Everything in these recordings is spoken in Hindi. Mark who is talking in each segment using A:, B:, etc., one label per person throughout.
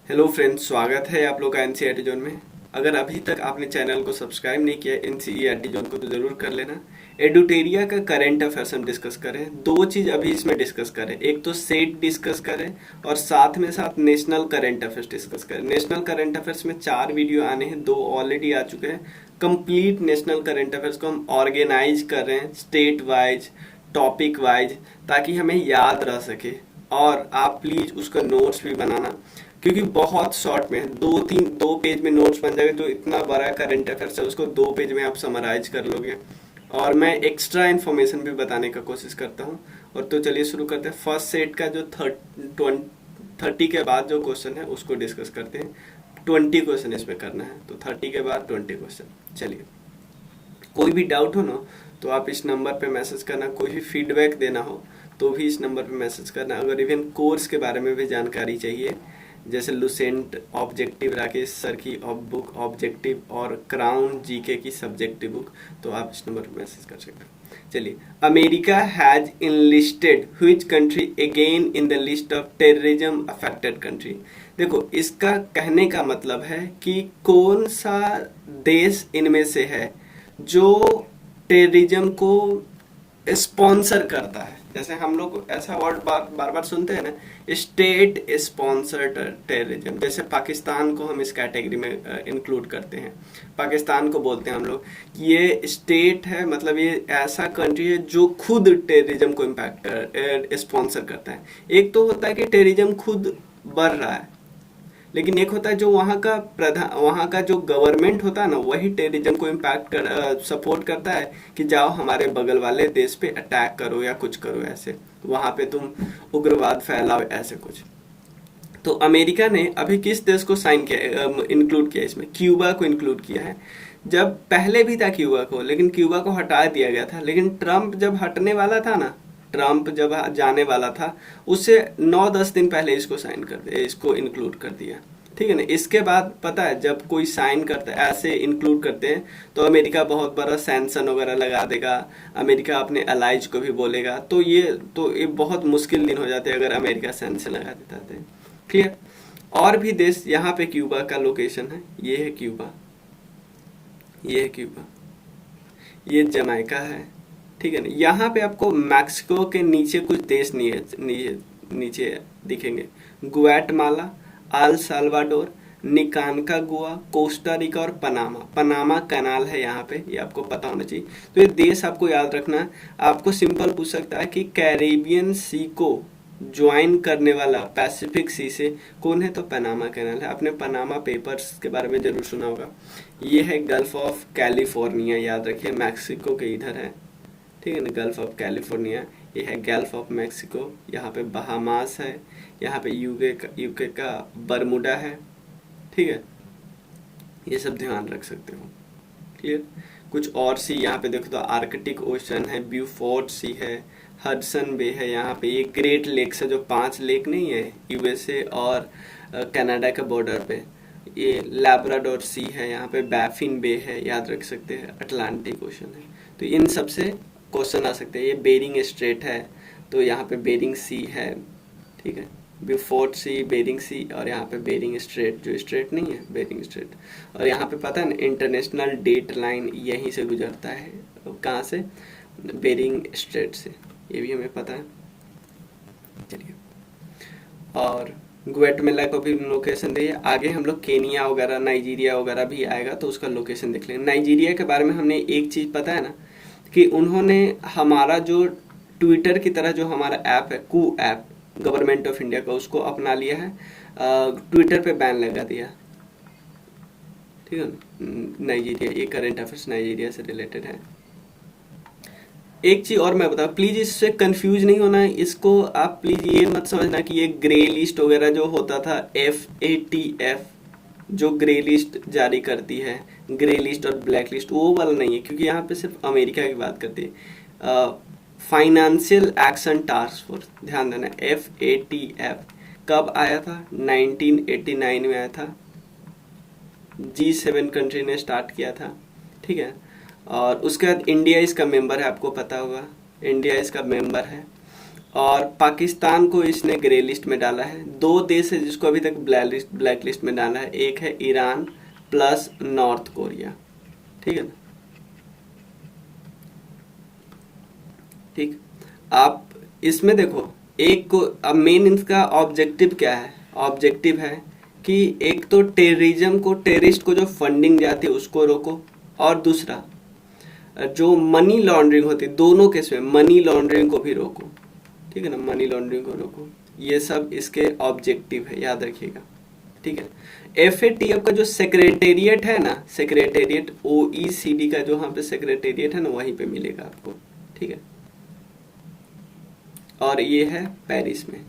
A: हेलो फ्रेंड्स, स्वागत है आप लोग का एनसीईआरटी जोन में। अगर अभी तक आपने चैनल को सब्सक्राइब नहीं किया एनसीईआरटी जोन को तो ज़रूर कर लेना। एडुटेरिया का करंट अफेयर्स हम डिस्कस करें, दो चीज़ अभी इसमें डिस्कस करें, एक तो सेट डिस्कस करें और साथ में साथ नेशनल करंट अफेयर्स डिस्कस करें। नेशनल करंट अफेयर्स में 4 वीडियो आने हैं, 2 ऑलरेडी आ चुके हैं। कंप्लीट नेशनल करंट अफेयर्स को हम ऑर्गेनाइज कर रहे हैं स्टेट वाइज, टॉपिक वाइज, ताकि हमें याद रह सके। और आप प्लीज़ उसका नोट्स भी बनाना, क्योंकि बहुत शॉर्ट में 2 पेज में नोट्स बन जाएगा। तो इतना बड़ा करंट अफेयर्स है, उसको 2 पेज में आप समराइज कर लोगे। और मैं एक्स्ट्रा इन्फॉर्मेशन भी बताने का कोशिश करता हूँ। और तो चलिए शुरू करते हैं। फर्स्ट सेट का जो 30 के बाद जो क्वेश्चन है उसको डिस्कस करते हैं। 20 क्वेश्चन इसमें करना है, तो 30 के बाद 20 क्वेश्चन। चलिए, कोई भी डाउट हो ना तो आप इस नंबर पे मैसेज करना। कोई भी फीडबैक देना हो तो भी इस नंबर पे मैसेज करना। अगर इवन कोर्स के बारे में भी जानकारी चाहिए, जैसे लुसेंट ऑब्जेक्टिव राकेश सर की बुक ऑब्जेक्टिव और क्राउन जीके की सब्जेक्टिव बुक, तो आप इस नंबर पर मैसेज कर सकते हैं। चलिए, America has enlisted which country again in the list of terrorism affected country. देखो, इसका कहने का मतलब है कि कौन सा देश इनमें से है जो टेररिज्म को स्पॉन्सर करता है। जैसे हम लोग ऐसा वर्ड बार बार सुनते हैं ना, स्टेट स्पॉन्सर्ड टेररिज्म। जैसे पाकिस्तान को हम इस कैटेगरी में इंक्लूड करते हैं। पाकिस्तान को बोलते हैं हम लोग ये स्टेट है, मतलब ये ऐसा कंट्री है जो खुद टेररिज्म को इम्पैक्ट स्पॉन्सर करता है। एक तो होता है कि टेररिज्म खुद बढ़ रहा है, लेकिन एक होता है जो वहाँ का जो गवर्नमेंट होता है ना, वही टेररिज्म को सपोर्ट करता है कि जाओ हमारे बगल वाले देश पे अटैक करो या कुछ करो, ऐसे वहाँ पे तुम उग्रवाद फैलाओ, ऐसे कुछ। तो अमेरिका ने अभी किस देश को साइन किया, इंक्लूड किया इसमें? क्यूबा को इंक्लूड किया है। जब पहले भी था क्यूबा को, लेकिन क्यूबा को हटा दिया गया था। लेकिन ट्रम्प जब हटने वाला था ना, ट्रम्प जब जाने वाला था, उससे 9-10 दिन पहले इसको इंक्लूड कर दिया। ठीक है ना। इसके बाद पता है, जब कोई साइन करता है, ऐसे इंक्लूड करते हैं, तो अमेरिका बहुत बड़ा सैंक्शन वगैरह लगा देगा। अमेरिका अपने अलाइज को भी बोलेगा। तो ये बहुत मुश्किल दिन हो जाते हैं अगर अमेरिका सैंक्शन लगा देता है। क्लियर। और भी देश, यहाँ पे क्यूबा का लोकेशन है, ये है क्यूबा, ये है क्यूबा, ये जमाइका है। ठीक है ना। यहाँ पे आपको मैक्सिको के नीचे कुछ देश नीचे दिखेंगे। Guatemala, El Salvador, Nicaragua, Costa Rica और पनामा कैनाल है यहाँ पे, ये आपको पता होना चाहिए। तो ये देश आपको याद रखना है। आपको सिंपल पूछ सकता है कि कैरेबियन सी को ज्वाइन करने वाला पैसिफिक सी से कौन है, तो पनामा कैनाल है। आपने पनामा पेपर्स के बारे में जरूर सुना होगा। ये है गल्फ ऑफ कैलिफोर्निया, याद रखिए, मैक्सिको के इधर है। ठीक है ना, गल्फ ऑफ कैलिफोर्निया। ये है गल्फ ऑफ मैक्सिको। यहाँ पे बहामास है, यहाँ पे यूके का बरमुडा है। ठीक है, ये सब ध्यान रख सकते हो। क्लियर। कुछ और सी यहाँ पे देखो तो आर्कटिक ओशन है, ब्यूफोर्ट सी है, हडसन बे है। यहाँ पे ये ग्रेट लेक्स है, जो 5 लेक नहीं है यूएसए और कनाडा के बॉर्डर पे। ये लैब्राडोर सी है, यहाँ पे बैफिन बे है, याद रख सकते हैं। अटलांटिक ओशन है। तो इन सब से क्वेश्चन आ सकते हैं। ये बेरिंग स्ट्रेट है, तो यहाँ पे बेरिंग सी है। ठीक है, ब्यूफोर्ट सी, बेरिंग सी, और यहाँ पे बेरिंग स्ट्रेट, जो स्ट्रेट नहीं है, बेरिंग स्ट्रेट। और यहाँ पे पता है ना, इंटरनेशनल डेट लाइन यहीं से गुजरता है। कहाँ से? बेरिंग स्ट्रेट से, ये भी हमें पता है। चलिए, और ग्वाटेमाला को भी लोकेशन दी है। आगे हम लोग केनिया वगैरह, नाइजीरिया वगैरह भी आएगा, तो उसका लोकेशन देख लेंगे। नाइजीरिया के बारे में हमने एक चीज़ पता है ना, कि उन्होंने हमारा जो ट्विटर की तरह जो हमारा ऐप है, कू ऐप, गवर्नमेंट ऑफ इंडिया का, उसको अपना लिया है। ट्विटर पे बैन लगा दिया। ठीक है। नाइजीरिया, ये करंट अफेयर्स नाइजीरिया से रिलेटेड है। एक चीज और मैं बताऊं, प्लीज इससे कंफ्यूज नहीं होना है। इसको आप प्लीज ये मत समझना कि ये ग्रे लिस्ट वगैरह जो होता था, FATF जो ग्रे लिस्ट जारी करती है, ग्रे लिस्ट और ब्लैक लिस्ट, वो वाला नहीं है। क्योंकि यहाँ पे सिर्फ अमेरिका की बात करती है। फाइनेंशियल एक्शन टास्क फोर्स, ध्यान देना, FATF कब आया था? 1989 में आया था। G7 कंट्री ने स्टार्ट किया था। ठीक है। और उसके बाद इंडिया इसका मेंबर है, आपको पता होगा, इंडिया इसका मेंबर है। और पाकिस्तान को इसने ग्रे लिस्ट में डाला है। दो देश है जिसको अभी तक ब्लैक लिस्ट में डाला है, एक है ईरान प्लस नॉर्थ कोरिया। ठीक है ना, ठीक। आप इसमें देखो, एक को अब मेन इसका ऑब्जेक्टिव क्या है, ऑब्जेक्टिव है कि एक तो टेररिज्म को, टेररिस्ट को जो फंडिंग जाती है उसको रोको, और दूसरा जो मनी लॉन्ड्रिंग होती है, दोनों केस में मनी लॉन्ड्रिंग को भी रोको। ठीक है ना, मनी लॉन्ड्रिंग को रोको, ये सब इसके ऑब्जेक्टिव है, याद रखिएगा। ठीक है, FATF का जो सेक्रेटेरिएट है ना, सेक्रेटेरिएट OECD का जो यहाँ पे सेक्रेटेरिएट है ना, वहीं पे मिलेगा आपको। ठीक है, और ये है पेरिस में,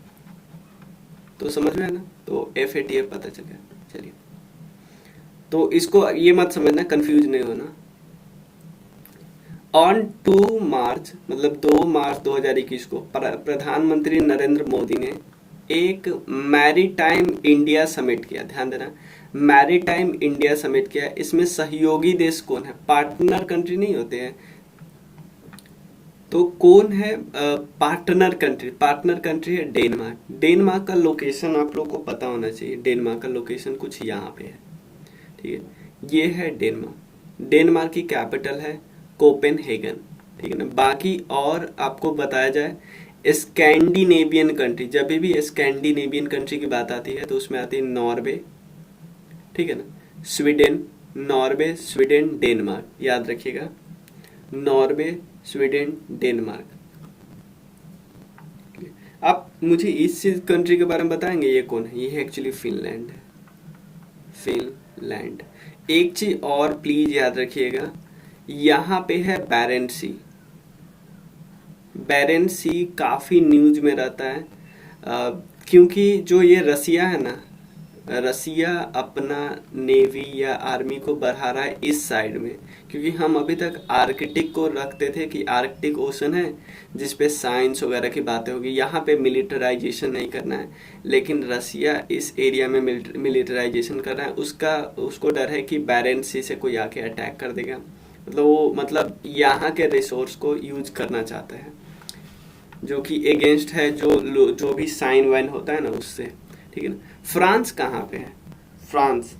A: तो समझ में है ना, तो FATF पता चल गया। चलिए, तो इसको ये मत समझना, कंफ्यूज नहीं होना। ऑन 2 मार्च मतलब 2 मार्च 2021 को प्रधानमंत्री नरेंद्र मोदी ने एक मैरीटाइम इंडिया समिट किया। ध्यान देना, मैरीटाइम इंडिया समिट किया। इसमें सहयोगी देश कौन है, पार्टनर कंट्री नहीं होते हैं, तो कौन है पार्टनर कंट्री? पार्टनर कंट्री है डेनमार्क। डेनमार्क का लोकेशन आप लोग को पता होना चाहिए, डेनमार्क का लोकेशन कुछ यहाँ पे है। ठीक है, ये है डेनमार्क। डेनमार्क की कैपिटल है कोपेनहेगन। ठीक है ना, बाकी और आपको बताया जाए, स्कैंडिनेवियन कंट्री, जब भी स्कैंडिनेवियन कंट्री की बात आती है तो उसमें आती है नॉर्वे। ठीक है ना, स्वीडन, नॉर्वे, स्वीडन, डेनमार्क, याद रखिएगा, नॉर्वे, स्वीडन, डेनमार्क। आप मुझे इस कंट्री के बारे में बताएंगे, ये कौन है? ये है एक्चुअली फिनलैंड है, फिनलैंड। एक चीज और प्लीज याद रखिएगा, यहाँ पे है बैरेंट सी। बैरेंट सी काफी न्यूज में रहता है, क्योंकि जो ये रसिया है ना, रसिया अपना नेवी या आर्मी को बढ़ा रहा है इस साइड में, क्योंकि हम अभी तक आर्कटिक को रखते थे कि आर्कटिक ओशन है जिसपे साइंस वगैरह की बातें होगी, यहाँ पे मिलिटराइजेशन नहीं करना है। लेकिन रसिया इस एरिया में मिलिटराइजेशन कर रहा है, उसको डर है कि बैरेंट सी से कोई आके अटैक कर देगा, मतलब वो मतलब यहाँ के रिसोर्स को यूज करना चाहता है, जो कि अगेंस्ट है जो भी साइन वाइन होता है ना उससे। ठीक है ना, फ्रांस कहाँ पे है? फ्रांस,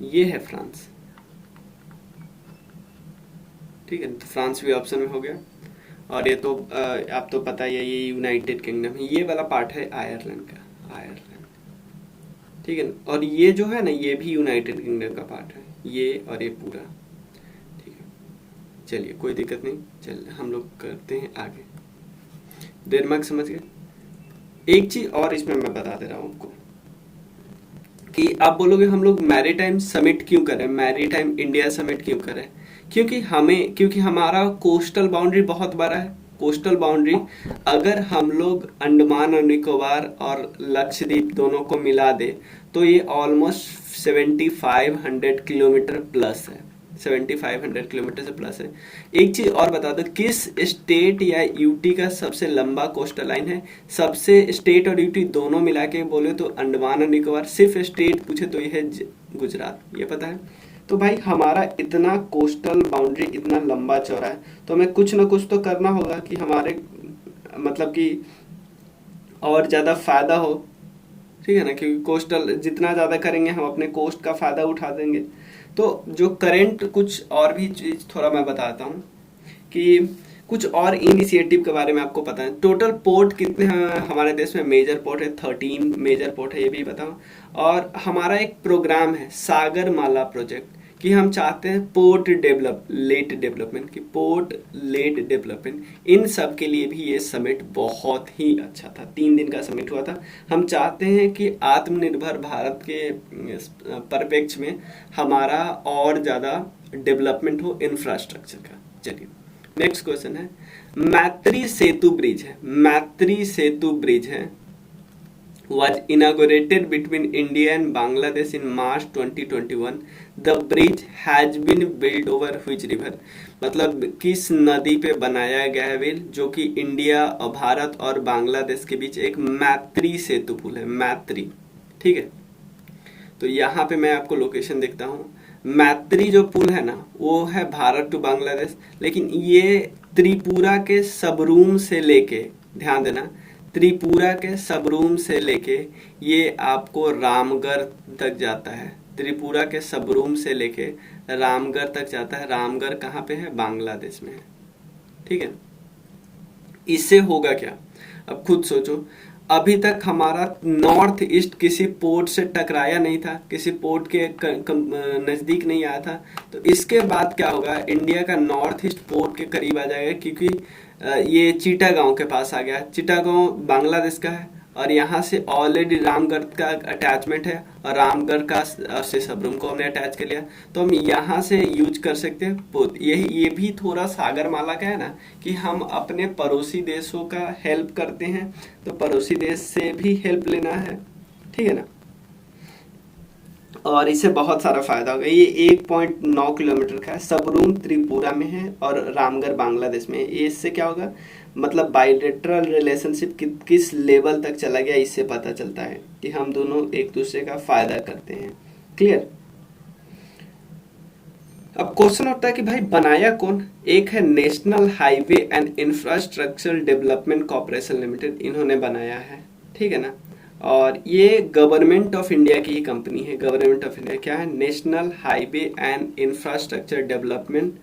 A: ये है फ्रांस। ठीक है, तो फ्रांस भी ऑप्शन में हो गया। और ये तो आप तो पता ही है, ये यूनाइटेड किंगडम है। ये वाला पार्ट है आयरलैंड का, आयरलैंड। ठीक है ना, और ये जो है ना, ये भी यूनाइटेड किंगडम का पार्ट है, ये और ये पूरा। ठीक है, चलिए कोई दिक्कत नहीं, चल हम लोग करते हैं आगे। डेनमार्क समझ गए। एक चीज और इसमें मैं बता दे रहा हूँ आपको, कि आप बोलोगे हम लोग मैरीटाइम समिट क्यों करें, मैरीटाइम इंडिया समिट क्यों करें? क्योंकि हमारा कोस्टल बाउंड्री बहुत बड़ा है। कोस्टल बाउंड्री अगर हम लोग अंडमान और निकोबार और लक्षद्वीप दोनों को मिला दे तो ये ऑलमोस्ट 7500 किलोमीटर प्लस है, 7500 किलोमीटर से प्लस है। एक चीज और बता दो, किस स्टेट या यूटी का सबसे लंबा कोस्टल लाइन है? सबसे स्टेट और यूटी दोनों मिला के बोले तो अंडमान और निकोबार, सिर्फ स्टेट पूछे तो ये है गुजरात, ये पता है। तो भाई हमारा इतना कोस्टल बाउंड्री इतना लंबा चौड़ा है, तो हमें कुछ ना कुछ तो करना होगा कि हमारे मतलब कि और ज़्यादा फायदा हो। ठीक है ना, क्योंकि कोस्टल जितना ज़्यादा करेंगे हम अपने कोस्ट का फायदा उठा देंगे। तो जो करंट कुछ और भी चीज़ थोड़ा मैं बताता हूँ कि कुछ और इनिशिएटिव के बारे में आपको पता है। टोटल पोर्ट कितने हैं हमारे देश में? मेजर पोर्ट है 13 मेजर पोर्ट है, ये भी बताऊँ। और हमारा एक प्रोग्राम है सागर माला प्रोजेक्ट, कि हम चाहते हैं पोर्ट लेट डेवलपमेंट, की पोर्ट लेट डेवलपमेंट। इन सब के लिए भी ये समिट बहुत ही अच्छा था, 3 दिन का समिट हुआ था। हम चाहते हैं कि आत्मनिर्भर भारत के परिप्रेक्ष्य में हमारा और ज़्यादा डेवलपमेंट हो इंफ्रास्ट्रक्चर का। चलिए नेक्स्ट क्वेश्चन है, मैत्री सेतु ब्रिज है, मैत्री सेतु ब्रिज है was inaugurated between India and Bangladesh in March 2021. The bridge has been built over which river? मतलब किस नदी पे बनाया गया है ब्रिज, जो कि इंडिया और भारत और बांग्लादेश के बीच एक मैत्री सेतु पुल है, मैत्री। ठीक है, तो यहाँ पे मैं आपको लोकेशन देखता हूँ। मैत्री जो पुल है ना, वो है भारत टू बांग्लादेश, लेकिन ये त्रिपुरा के सबरूम से लेके, ध्यान देना, त्रिपुरा के सबरूम से लेके ये आपको रामगढ़ तक जाता है। त्रिपुरा के सबरूम से लेके रामगढ़ तक जाता है। रामगढ़ कहाँ पे है? बांग्लादेश में है। ठीक है, इससे होगा क्या, अब खुद सोचो। अभी तक हमारा नॉर्थ ईस्ट किसी पोर्ट से टकराया नहीं था, किसी पोर्ट के नज़दीक नहीं आया था। तो इसके बाद क्या होगा, इंडिया का नॉर्थ ईस्ट पोर्ट के करीब आ जाएगा, क्योंकि ये चिटागांव के पास आ गया। चिटागांव बांग्लादेश का है और यहाँ से ऑलरेडी रामगढ़ का अटैचमेंट है और रामगढ़ का से सबरूम को हमने अटैच कर लिया, तो हम यहाँ से यूज कर सकते हैं। ये भी थोड़ा सागरमाला का है ना, कि हम अपने पड़ोसी देशों का हेल्प करते हैं, तो पड़ोसी देश से भी हेल्प लेना है, ठीक है ना। और इससे बहुत सारा फायदा होगा। ये 1.9 किलोमीटर का है, सबरूम त्रिपुरा में है और रामगढ़ बांग्लादेश में है। ये इससे क्या होगा, मतलब बायलैटरल रिलेशनशिप किस लेवल तक चला गया, इससे पता चलता है कि हम दोनों एक दूसरे का फायदा करते हैं। क्लियर। अब क्वेश्चन होता है कि भाई बनाया कौन। एक है national highway and infrastructure development corporation limited, इन्होंने बनाया है, ठीक है ना। और ये गवर्नमेंट ऑफ इंडिया की ही कंपनी है। गवर्नमेंट ऑफ इंडिया क्या है, national highway and infrastructure development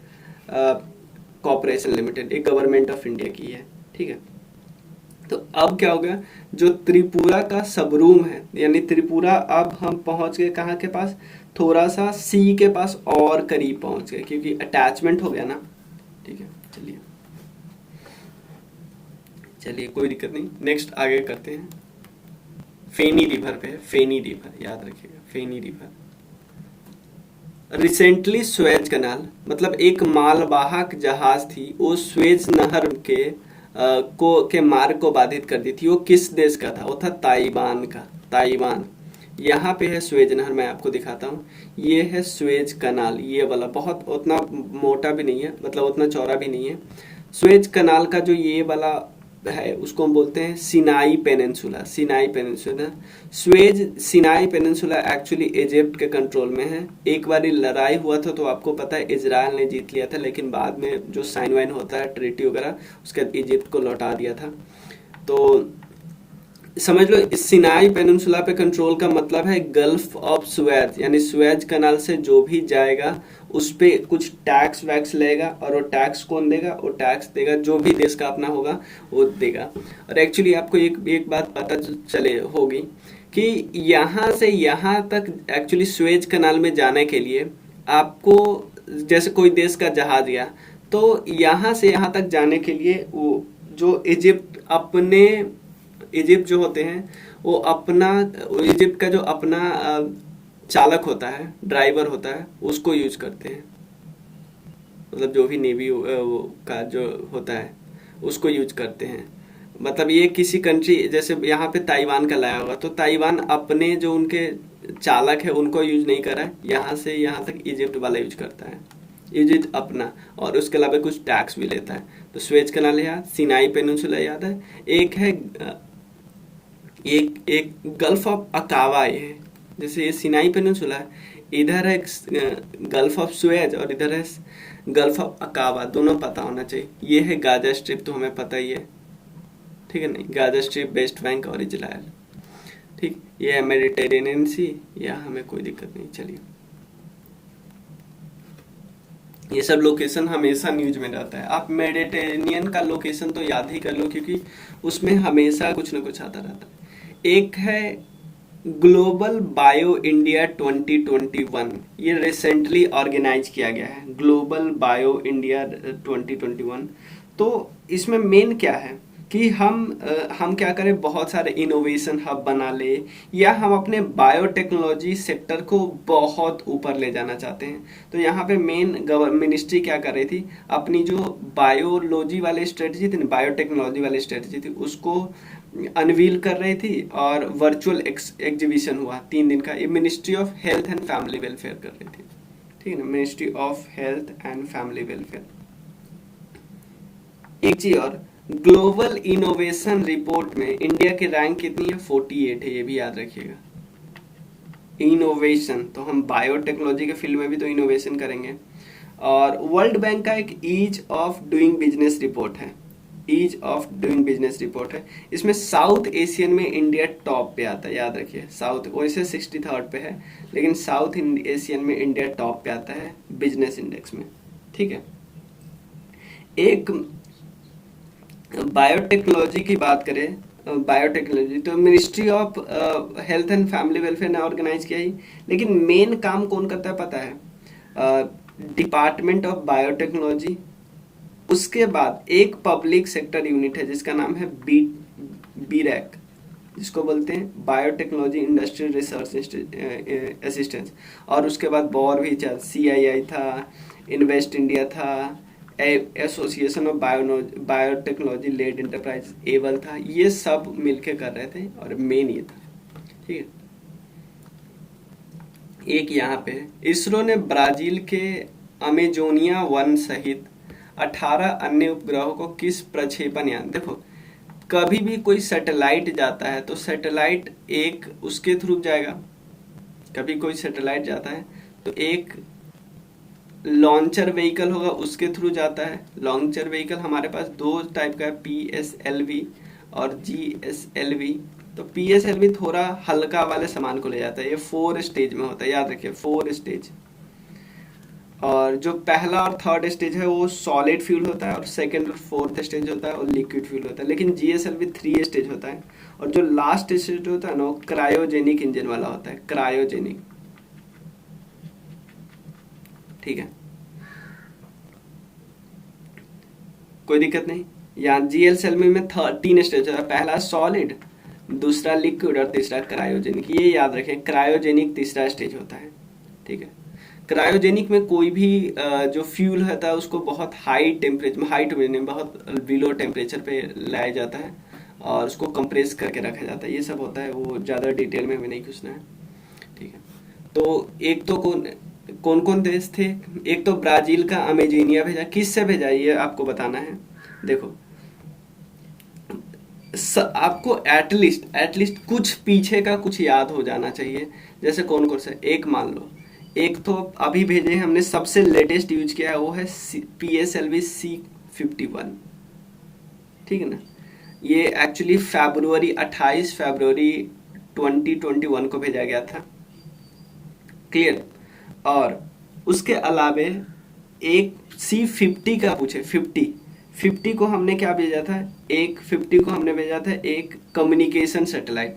A: corporation limited, एक गवर्नमेंट ऑफ इंडिया की है, ठीक है। तो अब क्या हो गया, जो त्रिपुरा का सबरूम है, यानी त्रिपुरा अब हम पहुंच गए कहाँ के पास, थोड़ा सा सी के पास और करीब पहुंच गए, क्योंकि अटैचमेंट हो गया ना, ठीक है। चलिए कोई दिक्कत नहीं, नेक्स्ट आगे करते हैं। फेनी रिवर पे है, फेनी रिवर याद रखिएगा, फेनी रिवर। रिसेंटली स्वेज कनाल, मतलब एक मालवाहक जहाज थी, वो स्वेज नहर के मार्ग को बाधित कर दी थी। वो किस देश का था, वो था ताइवान का, ताइवान। यहाँ पे है स्वेज नहर, मैं आपको दिखाता हूँ। ये है स्वेज कनाल, ये वाला, बहुत उतना मोटा भी नहीं है, मतलब उतना चौड़ा भी नहीं है। स्वेज कनाल का जो ये वाला है उसको हम बोलते हैं Sinai peninsula, Sinai peninsula. Suez Sinai peninsula actually Egypt के कंट्रोल में है। एक बार लड़ाई हुआ था तो आपको पता है इजराइल ने जीत लिया था, लेकिन बाद में जो साइन वाइन होता है ट्रीटी वगैरह, उसके बाद इजिप्ट को लौटा दिया था। तो समझ लो, इस सिनाई पेनिनसुला पे कंट्रोल का मतलब है गल्फ ऑफ सुएज, यानी सुएज कनाल से जो भी जाएगा उस पे कुछ टैक्स वैक्स लेगा, और वो टैक्स कौन देगा, वो टैक्स देगा जो भी देश का अपना होगा वो देगा। और एक्चुअली आपको एक बात पता चले होगी कि यहाँ से यहाँ तक एक्चुअली सुएज कनाल में जाने के लिए आपको, जैसे कोई देश का जहाज गया, तो यहाँ से यहाँ तक जाने के लिए वो जो इजिप्ट जो होते हैं वो इजिप्ट का जो अपना चालक होता है, ड्राइवर होता है, उसको यूज करते हैं। मतलब जो भी नेवी का जो होता है उसको यूज करते हैं। मतलब ये किसी कंट्री, जैसे यहाँ पे ताइवान का लाया होगा, तो ताइवान अपने जो उनके चालक है उनको यूज नहीं कर रहा है, यहाँ से यहाँ तक इजिप्ट वाला यूज करता है, इजिप्ट अपना, और उसके अलावा कुछ टैक्स भी लेता है। तो स्वेज कनाल याद, सिनाई पेनिनसुला याद है, एक है एक गल्फ ऑफ अकावा। ये जैसे ये सिनाई पेनिनसुला है, इधर है गल्फ ऑफ सुएज और इधर है गल्फ ऑफ अकावा, दोनों पता होना चाहिए। ये है गाजा स्ट्रिप, तो हमें पता ही है, ठीक है नहीं, गाजा स्ट्रिप, वेस्ट बैंक और इजराइल, ठीक। ये है मेडिटेरेनियन सी, यहाँ हमें कोई दिक्कत नहीं। चलिए, ये सब लोकेशन हमेशा न्यूज में रहता है। आप मेडिटेरेनियन का लोकेशन तो याद ही कर लो, क्योंकि उसमें हमेशा कुछ ना कुछ आता रहता है। एक है ग्लोबल बायो इंडिया 2021, ये रिसेंटली ऑर्गेनाइज किया गया है, ग्लोबल बायो इंडिया 2021। तो इसमें मेन क्या है कि हम क्या करें, बहुत सारे इनोवेशन हब बना ले, या हम अपने बायोटेक्नोलॉजी सेक्टर को बहुत ऊपर ले जाना चाहते हैं। तो यहाँ पे मेन मिनिस्ट्री क्या कर रही थी, अपनी जो बायोलॉजी वाली स्ट्रेटजी थी, बायोटेक्नोलॉजी वाली स्ट्रेटजी थी, उसको अनवील कर रही थी। और वर्चुअल एग्जीबिशन हुआ 3 दिन का, ये ministry of health and family welfare कर रही थी, ठीक है ना, ministry of health and family welfare. एक चीज और, ग्लोबल इनोवेशन रिपोर्ट में इंडिया की रैंक कितनी है, 48 है, ये भी याद रखिएगा। इनोवेशन, तो हम बायोटेक्नोलॉजी के फील्ड में भी तो इनोवेशन करेंगे। और वर्ल्ड बैंक का एक ease of doing business report है, ease of doing business report है। इसमें साउथ एशियन में इंडिया टॉप पे आता है, याद रखिए। साउथ वैसे 63rd पे है, लेकिन साउथ एशियन में इंडिया टॉप पे आता है बिजनेस इंडेक्स में, ठीक है। एक बायोटेक्नोलॉजी की बात करें, बायोटेक्नोलॉजी तो ministry of health and family welfare ने ऑर्गेनाइज किया ही, लेकिन मेन काम कौन करता है पता है? Department of biotechnology. उसके बाद एक पब्लिक सेक्टर यूनिट है जिसका नाम है बीरैक, जिसको बोलते हैं बायोटेक्नोलॉजी इंडस्ट्रियल रिसर्च असिस्टेंस। और उसके बाद बॉर भी था, CII था, इन्वेस्ट इंडिया था, association of biotechnology led enterprise able था। ये सब मिलके कर रहे थे और मेन ये था, ठीक है। एक यहाँ पे इसरो ने ब्राजील के अमेजोनिया वन सहित 18 अन्य उपग्रहों को किस प्रक्षेपण यान, देखो कभी भी कोई सैटेलाइट जाता है तो सैटेलाइट एक उसके थ्रू जाएगा, कभी कोई सैटेलाइट जाता है तो एक लॉन्चर व्हीकल होगा उसके थ्रू जाता है। लॉन्चर व्हीकल हमारे पास दो टाइप का है, PSLV और GSLV। तो PSLV थोड़ा हल्का वाले सामान को ले जाता है, ये 4 स्टेज में होता है, याद रखिए 4 स्टेज। और जो पहला और थर्ड स्टेज है वो सॉलिड फ्यूल होता है, और सेकंड और फोर्थ स्टेज होता है और लिक्विड फ्यूल होता है। लेकिन GSLV 3 स्टेज होता है, और जो लास्ट स्टेज होता है ना वो क्रायोजेनिक इंजन वाला होता है, क्रायोजेनिक, ठीक है। कोई दिक्कत नहीं। यहाँ GSLV में 3 स्टेज होता है, पहला सॉलिड, दूसरा लिक्विड और तीसरा क्रायोजेनिक। ये याद रखें, क्रायोजेनिक तीसरा स्टेज होता है, ठीक है। क्रायोजेनिक में कोई भी जो फ्यूल होता है उसको बहुत हाई टेम्परेचर, हाई टेम्परेचर बहुत बिलो टेम्परेचर पे लाया जाता है और उसको कंप्रेस करके रखा जाता है। ये सब होता है, वो ज़्यादा डिटेल में हमें नहीं घुसना है, ठीक है। तो एक तो कौन कौन देश थे? एक तो ब्राजील का अमेजोनिया भेजा। किससे भेजा ये आपको बताना है। देखो आपको एटलीस्ट कुछ पीछे का कुछ याद हो जाना चाहिए। जैसे कौन कौन सा, एक मान लो, एक तो अभी भेजे हमने सबसे लेटेस्ट यूज किया है वो है PSLV C51, ठीक है ना। ये एक्चुअली 28 फरवरी 2021 को भेजा गया था, क्लियर। और उसके अलावे एक C50 का पूछे, 50 को हमने क्या भेजा था, एक 50 को हमने भेजा था एक कम्युनिकेशन सैटेलाइट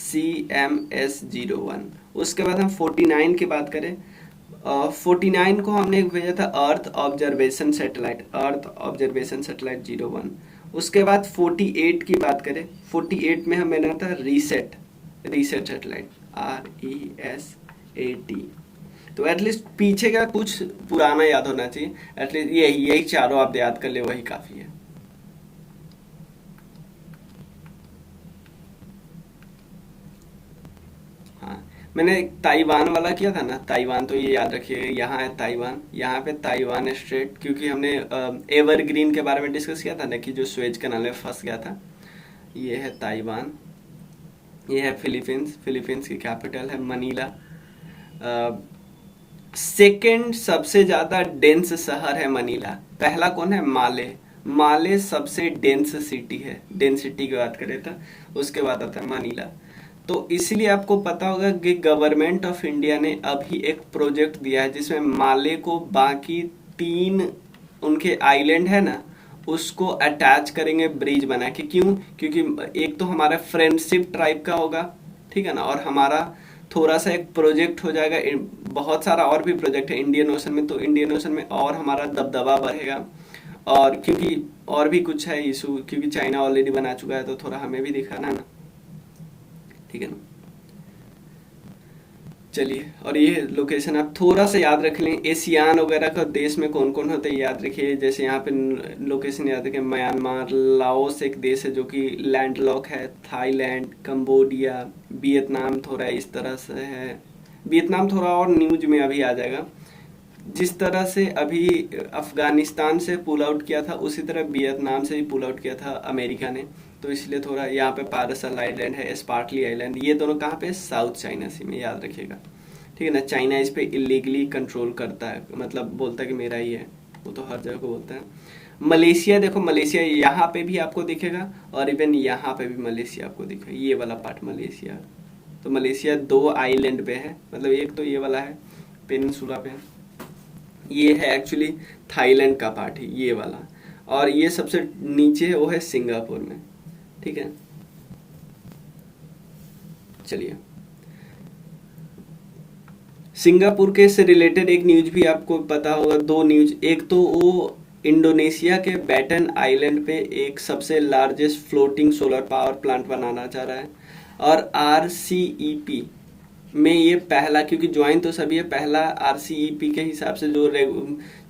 A: CMS-01। उसके बाद हम 49 की बात करें, 49 को हमने भेजा था अर्थ ऑब्जर्वेशन सैटेलाइट 01। उसके बाद 48 की बात करें, 48 में हमें था रीसेट सैटेलाइट RESAT। तो एटलीस्ट पीछे का कुछ पुराना याद होना चाहिए, एटलीस्ट यही चारों आप याद कर ले, वही काफी है। हाँ, मैंने ताइवान वाला किया था ना, ताइवान, तो ये याद रखिए, यहाँ है ताइवान, यहाँ पे ताइवान स्ट्रेट, क्योंकि हमने एवरग्रीन के बारे में डिस्कस किया था ना कि जो स्वेज कनाल में फंस गया था। ये है ताइवान, ये है फिलीपींस की कैपिटल है मनीला। सेकेंड सबसे ज्यादा डेंस शहर है मनीला, पहला कौन है, माले सबसे डेंस सिटी है, डेंसिटी की बात करें तो उसके बाद आता है मनीला। तो इसलिए आपको पता होगा कि गवर्नमेंट ऑफ इंडिया ने अभी एक प्रोजेक्ट दिया है जिसमें माले को बाकी 3 उनके आइलैंड है ना उसको अटैच करेंगे ब्रिज बना के। क्यों? क्योंकि एक तो हमारा फ्रेंडशिप ट्राइब का होगा, ठीक है ना, और हमारा थोड़ा सा एक प्रोजेक्ट हो जाएगा, बहुत सारा और भी प्रोजेक्ट है इंडियन ओशन में, तो इंडियन ओशन में और हमारा दबदबा बढ़ेगा। और क्योंकि और भी कुछ है इशू, क्योंकि चाइना ऑलरेडी बना चुका है, तो थोड़ा हमें भी दिखाना ना, ठीक है ना। चलिए, और ये लोकेशन आप थोड़ा सा याद रख लें, एशियान वगैरह का देश में कौन कौन होते हैं याद रखिए। जैसे यहाँ पे लोकेशन याद रखिए, म्यांमार, लाओस एक देश है जो कि लैंडलॉक है, थाईलैंड, कंबोडिया, वियतनाम थोड़ा इस तरह से है। वियतनाम थोड़ा और न्यूज में अभी आ जाएगा। जिस तरह से अभी अफगानिस्तान से पुल आउट किया था उसी तरह वियतनाम से भी पुल आउट किया था अमेरिका ने, तो इसलिए थोड़ा यहाँ पे पारसल आइलैंड है, स्पार्टली आइलैंड, ये दोनों कहाँ पे, साउथ चाइना सी में, याद रखिएगा। ठीक है ना। चाइना इस पे इलीगली कंट्रोल करता है, मतलब बोलता है कि मेरा ही है, वो तो हर जगह को बोलता है। मलेशिया देखो, मलेशिया यहाँ पे भी आपको दिखेगा और इवन यहाँ पे भी मलेशिया आपको दिखेगा, ये वाला पार्ट मलेशिया। तो मलेशिया दो आइलैंड पे है, मतलब एक तो ये वाला है पेनिनसुला पे, ये है एक्चुअली थाईलैंड का पार्ट है ये वाला, और ये सबसे नीचे है वो है सिंगापुर में, ठीक है। चलिए, सिंगापुर के से रिलेटेड एक न्यूज भी आपको पता होगा, दो न्यूज। एक तो वो इंडोनेशिया के बैटन आइलैंड पे एक सबसे largest floating solar power plant बनाना चाह रहा है, और आरसीईपी में ये पहला, क्योंकि ज्वाइन तो सभी है, पहला आरसीईपी के हिसाब से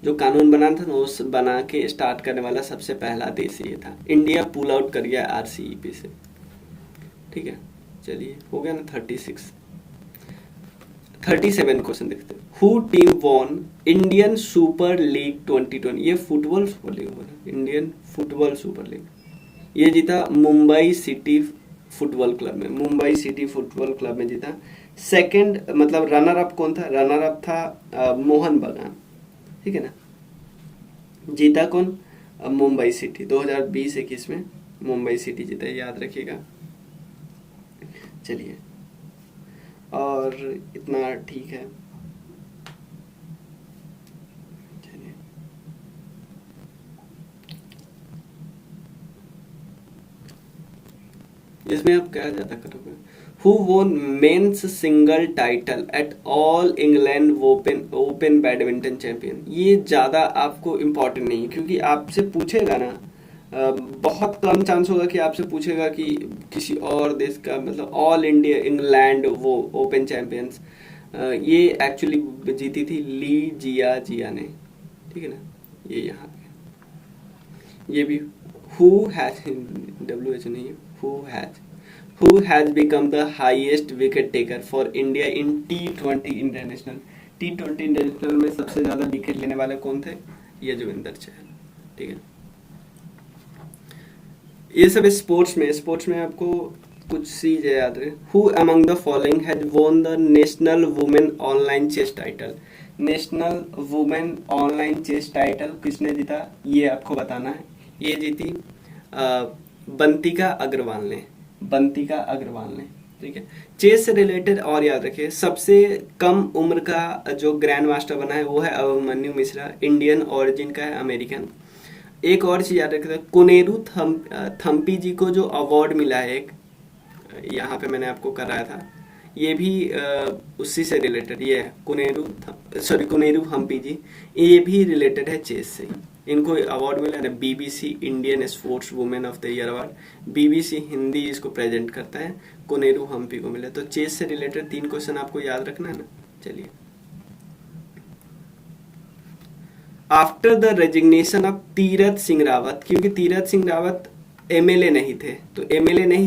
A: जो कानून बनाना था ना, उस बना के स्टार्ट करने वाला सबसे पहला देश ये था। इंडिया पुल आउट कर गया आरसीईपी से, ठीक है। चलिए, हो गया ना 36। 37 क्वेश्चन देखते हैं। Who team von Indian super league 2020? ये फुटबॉल सुपर लीग बोला, इंडियन फुटबॉल सुपर लीग। ये जीता मुंबई सिटी फुटबॉल क्लब में, मुंबई सिटी फुटबॉल क्लब में जीता। सेकंड मतलब रनर अप कौन था? रनर अप था मोहन बगान, ठीक है ना। जीता कौन? मुंबई सिटी। 2020-21 में मुंबई सिटी जीता, याद रखिएगा। चलिए, और इतना ठीक है। चलिए, इसमें आप क्या ज्यादा करोगे? हु वोन men's single title at all England open badminton champion? ये ज्यादा आपको इम्पोर्टेंट नहीं है, क्योंकि आपसे पूछेगा ना, बहुत कम चांस होगा कि आपसे पूछेगा कि किसी और देश का, मतलब ऑल इंडिया इंग्लैंड वो ओपन चैंपियंस। ये एक्चुअली जीती थी ली जिया ने, ठीक है ना। ये यहाँ पे ये भी हु हैज, WHO नहीं, who has become the highest wicket taker for India in T20 international? T20 international में सबसे ज्यादा विकेट लेने वाले कौन थे? युजवेंद्र चहल, ठीक है। ये सब स्पोर्ट्स में आपको कुछ चीजें याद रहे। Who among the following has won the national women online chess title? National women online chess title किसने जीता, ये आपको बताना है। ये जीती बंतिका अग्रवाल ने, ठीक है। चेस से रिलेटेड और याद रखिए, सबसे कम उम्र का जो ग्रैंड मास्टर बना है वो है अभिमन्यु मिश्रा, इंडियन ओरिजिन का है, अमेरिकन। एक और चीज याद रखिए, कोनेरू थम्पी जी को जो अवार्ड मिला है एक, यहाँ पे मैंने आपको कराया था, ये भी उसी से रिलेटेड, ये है कोनेरू हम्पी जी, ये भी रिलेटेड है चेस से। इनको अवार्ड मिला है BBC Indian sports women of the year award, BBC Hindi इसको प्रेजेंट करता है, कोनेरू हम्पी को मिला। तो चेस से रिलेटेड 3 क्वेश्चन आपको याद रखना है ना। चलिए, after the resignation of Tirath Singh Rawat, क्योंकि तीरथ सिंह रावत MLA नहीं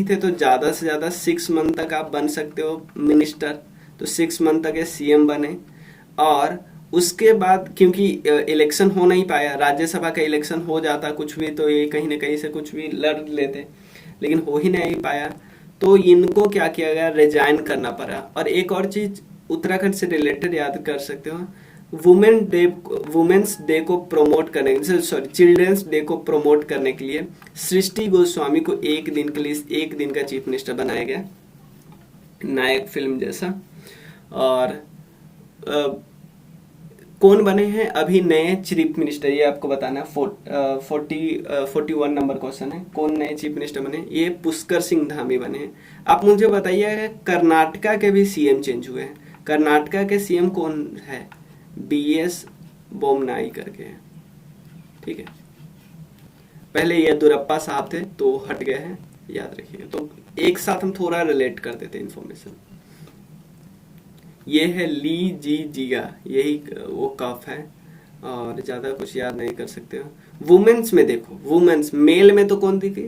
A: थे, तो ज्यादा से ज्यादा 6 मंथ तक आप बन सकते हो मिनिस्टर, तो 6 मंथ तक CM बने। और उसके बाद क्योंकि इलेक्शन हो नहीं पाया, राज्यसभा का इलेक्शन हो जाता कुछ भी तो ये कहीं ना कहीं से कुछ भी लड़ लेते, लेकिन हो ही नहीं पाया, तो इनको क्या किया गया, रिजाइन करना पड़ा। और एक और चीज उत्तराखंड से रिलेटेड याद कर सकते हो, वुमेन्स डे को प्रमोट करने, चिल्ड्रंस डे को प्रमोट करने के लिए सृष्टि गोस्वामी को एक दिन के लिए 1 दिन का चीफ मिनिस्टर बनाया गया, नायक फिल्म जैसा। और कौन बने हैं अभी नए चीफ मिनिस्टर, ये आपको बताना है। 41 नंबर क्वेश्चन है, कौन नए चीफ मिनिस्टर बने? ये पुष्कर सिंह धामी बने हैं। आप मुझे बताइए, कर्नाटका के भी CM चेंज हुए हैं। कर्नाटका के CM कौन है? BS बोमनाई करके है, ठीक है। पहले येदुरप्पा साहब थे तो हट गए हैं, याद रखिए। तो एक साथ हम थोड़ा रिलेट कर देते इंफॉर्मेशन। ये है ली जी जिया, यही वो कफ है, और ज्यादा कुछ याद नहीं कर सकते हो। वुमेन्स में देखो, वुमेन्स मेल में तो कौन दिखी?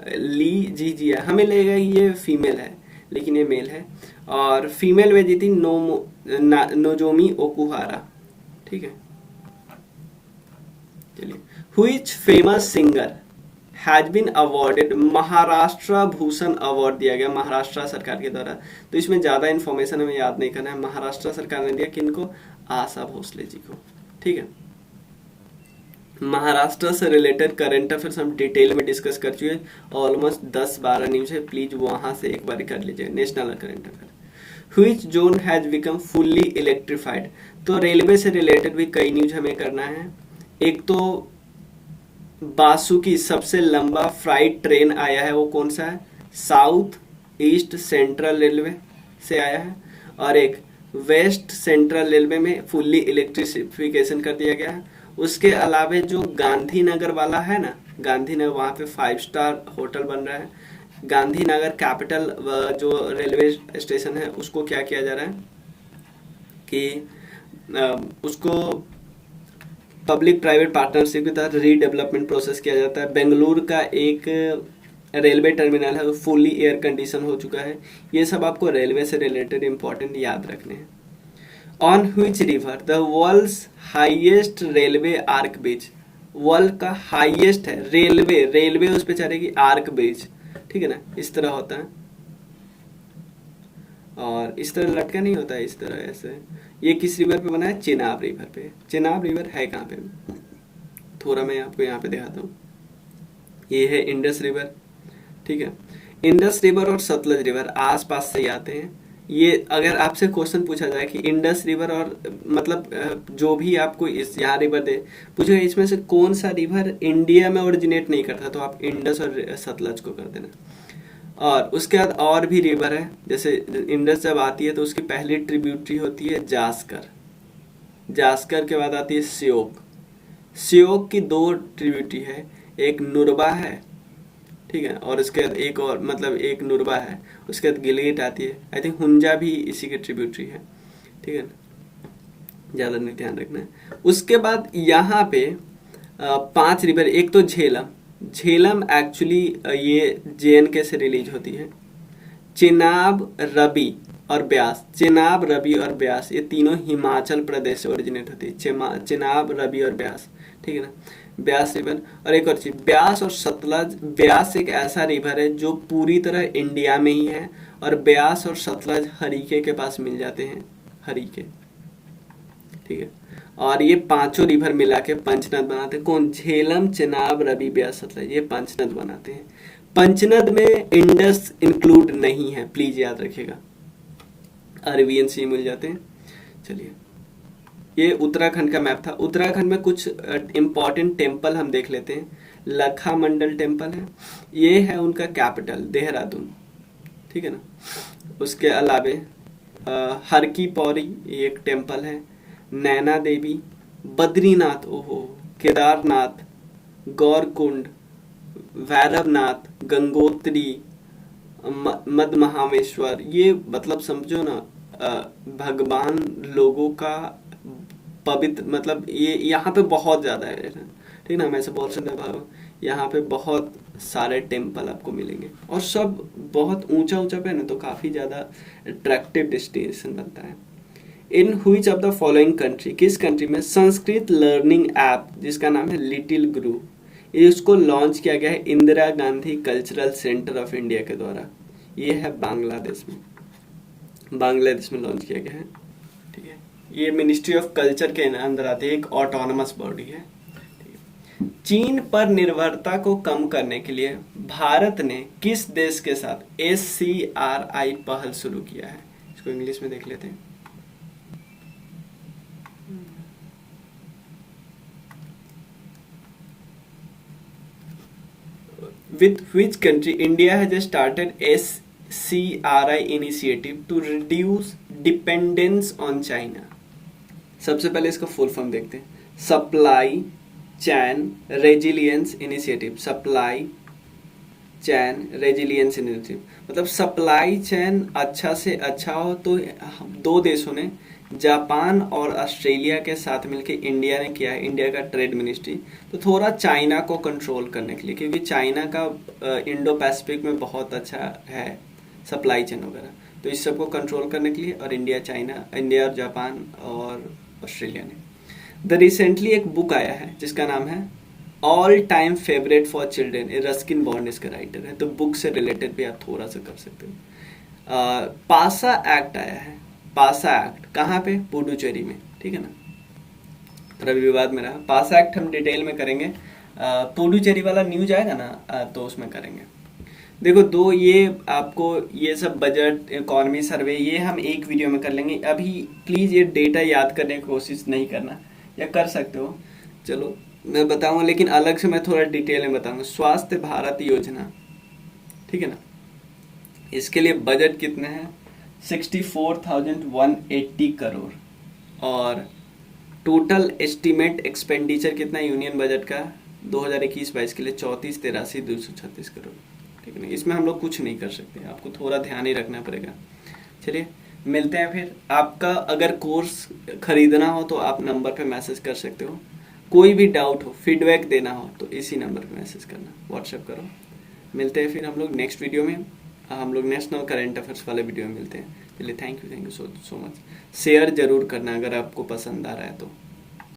A: ली जी जिया, हमें लगेगा ये फीमेल है, लेकिन ये मेल है। और फीमेल में जीती नोजोमी ओकुहारा, ठीक है। चलिए, which famous singer has been awarded, Maharashtra Bhushan award दिया गया महाराष्ट्र सरकार के द्वारा। तो इसमें ज्यादा इन्फॉर्मेशन हमें याद नहीं करना है, महाराष्ट्र सरकार ने दिया किनको, आशा भोसले जी को, ठीक है। महाराष्ट्र से रिलेटेड करंट अफेयर्स हम डिटेल में डिस्कस कर चुके हैं, ऑलमोस्ट 10-12 न्यूज है, प्लीज वहां से एक बार कर लीजिए। National current affair, which zone has become fully electrified, तो रेलवे से रिलेटेड भी कई न्यूज हमें करना है। एक तो बासुकी सबसे लंबा फ्राइट ट्रेन आया है, वो कौन सा है, साउथ ईस्ट सेंट्रल रेलवे से आया है, और एक वेस्ट सेंट्रल रेलवे में फुल्ली इलेक्ट्रिफिकेशन कर दिया गया है। उसके अलावा जो गांधीनगर वाला है ना, गांधीनगर, वहाँ पे 5 स्टार होटल बन रहा है। गांधीनगर कैपिटल जो रेलवे स्टेशन है उसको क्या किया जा रहा है कि उसको पब्लिक प्राइवेट पार्टनरशिप के तहत रीडेवलपमेंट प्रोसेस किया जाता है। बेंगलुरु का एक रेलवे टर्मिनल है वो फुल्ली एयर कंडीशन हो चुका है। ये सब आपको रेलवे से रिलेटेड इंपॉर्टेंट याद रखने हैं। On which river the world's highest railway arch bridge, world का हाईएस्ट है रेलवे उस पे चलेगी आर्क ब्रिज, ठीक है ना, इस तरह होता है और इस तरह लटका नहीं होता है, इस तरह ऐसे। ये किस रिवर पे बना है, चेनाब रिवर पे। चेनाब रिवर है कहाँ पे, थोड़ा मैं आपको यहाँ पे दिखाता हूँ। ये है इंडस रिवर, ठीक है। इंडस रिवर और सतलज रिवर आस पास से ही आते हैं। ये अगर आपसे क्वेश्चन पूछा जाए कि इंडस रिवर और मतलब जो भी आपको इस यहाँ रिवर दे पूछेगा इसमें से कौन सा रिवर इंडिया में ओरिजिनेट नहीं करता, तो आप इंडस और सतलज को कर देना। और उसके बाद और भी रिवर है, जैसे इंडस जब आती है तो उसकी पहली ट्रिब्यूटरी होती है जास्कर, जास्कर के बाद आती है श्योक, श्योक की 2 ट्रिब्यूटरी है, एक नुरबा है, ठीक है, और उसके बाद एक और मतलब एक नुरबा है, उसके बाद गिलगित आती है। आई थिंक हुंजा भी इसी की ट्रिब्यूटरी है, ठीक है, ज्यादा नहीं ध्यान रखना है। उसके बाद यहाँ पे 5 रिवर, एक तो झेलम, झेलम एक्चुअली ये JNK से रिलीज होती है। चेनाब, रवि और ब्यास, चेनाब, रवि और ब्यास ये तीनों हिमाचल प्रदेश से ओरिजिनेट होती है। चेनाब, रवि और ब्यास, ठीक है ना, ब्यास रिवर। और एक और चीज, ब्यास और सतलज, ब्यास एक ऐसा रिवर है जो पूरी तरह इंडिया में ही है, और ब्यास और सतलज हरीके के पास मिल जाते हैं, हरीके, ठीक है। और ये 5 रिवर मिला के पंचनद बनाते हैं। कौन, झेलम, चेनाब, रवि, ब्यास, सतलज, ये पंचनद बनाते हैं। पंचनद में इंडस इंक्लूड नहीं है, प्लीज याद रखिएगा, अरबियन सी मिल जाते हैं। चलिए, ये उत्तराखंड का मैप था। उत्तराखंड में कुछ इंपॉर्टेंट टेम्पल हम देख लेते हैं। लखा मंडल टेम्पल है, ये है उनका कैपिटल देहरादून, ठीक है ना। उसके अलावे हर की पौड़ी ये एक टेम्पल है, नैना देवी, बद्रीनाथ, ओहो, केदारनाथ, गौरकुंड, भैरवनाथ, गंगोत्री, मद महामेश्वर, ये मतलब समझो ना भगवान लोगों का पवित्र, मतलब ये यहाँ पे बहुत ज्यादा है, ठीक ना, हम ऐसे बोल सकते हैं यहाँ पे बहुत सारे टेम्पल आपको मिलेंगे और सब बहुत ऊंचा ऊंचा पे ना, तो काफी ज्यादा अट्रैक्टिव डेस्टिनेशन बनता है। In which of the following country, किस कंट्री में संस्कृत लर्निंग ऐप जिसका नाम है लिटिल गुरु, इसको लॉन्च किया गया है Indira Gandhi cultural centre of India के द्वारा। ये है बांग्लादेश में, बांग्लादेश में लॉन्च किया गया है, ठीक है। ये मिनिस्ट्री ऑफ कल्चर के अंदर आती है, एक ऑटोनमस बॉडी है। चीन पर निर्भरता को कम करने के लिए भारत ने किस देश के साथ SCRI पहल शुरू किया है, इसको इंग्लिश में देख लेते हैं। With which country India has started SCRI initiative to reduce dependence on China? सबसे पहले इसका फुल फॉर्म देखते हैं, supply chain resilience initiative. Supply chain resilience initiative मतलब सप्लाई चैन अच्छा से अच्छा हो, तो 2 देशों ने, जापान और ऑस्ट्रेलिया के साथ मिलकर इंडिया ने किया है, इंडिया का ट्रेड मिनिस्ट्री, तो थोड़ा चाइना को कंट्रोल करने के लिए, क्योंकि चाइना का इंडो पैसिफिक में बहुत अच्छा है सप्लाई चेन वगैरह, तो इस सबको कंट्रोल करने के लिए, और इंडिया और जापान और ऑस्ट्रेलिया ने। द रिसेंटली एक बुक आया है जिसका नाम है all time favourite for children, Ruskin bond इसका राइटर है, तो बुक से रिलेटेड भी आप थोड़ा सा कर सकते हो। पासा एक्ट आया है, पासा एक्ट कहाँ पे, पुडुचेरी में, ठीक है ना, थोड़ा विवाद में रहा। पासा एक्ट हम डिटेल में करेंगे, पुडुचेरी वाला न्यूज आएगा ना तो उसमें करेंगे। देखो दो ये आपको ये सब बजट इकोनॉमी सर्वे ये हम एक वीडियो में कर लेंगे, अभी प्लीज़ ये डेटा याद करने की कोशिश नहीं करना, या कर सकते हो, चलो मैं बताऊंगा, लेकिन अलग से मैं थोड़ा डिटेल में बताऊंगा। स्वास्थ्य भारत योजना, ठीक है ना, इसके लिए बजट कितने हैं, 64,180 करोड़, और टोटल एस्टीमेट एक्सपेंडिचर कितना है यूनियन बजट का 2021-22 के लिए, 34,83,236 करोड़, ठीक है ना। इसमें हम लोग कुछ नहीं कर सकते, आपको थोड़ा ध्यान ही रखना पड़ेगा। चलिए मिलते हैं फिर। आपका अगर कोर्स खरीदना हो तो आप नंबर पे मैसेज कर सकते हो, कोई भी डाउट हो, फीडबैक देना हो तो इसी नंबर पे मैसेज करना, व्हाट्सएप करो। मिलते हैं फिर हम लोग नेक्स्ट वीडियो में, हम लोग नेशनल करंट अफेयर्स वाले वीडियो में मिलते हैं। चलिए thank you so much. Share जरूर करना अगर आपको पसंद आ रहा है तो।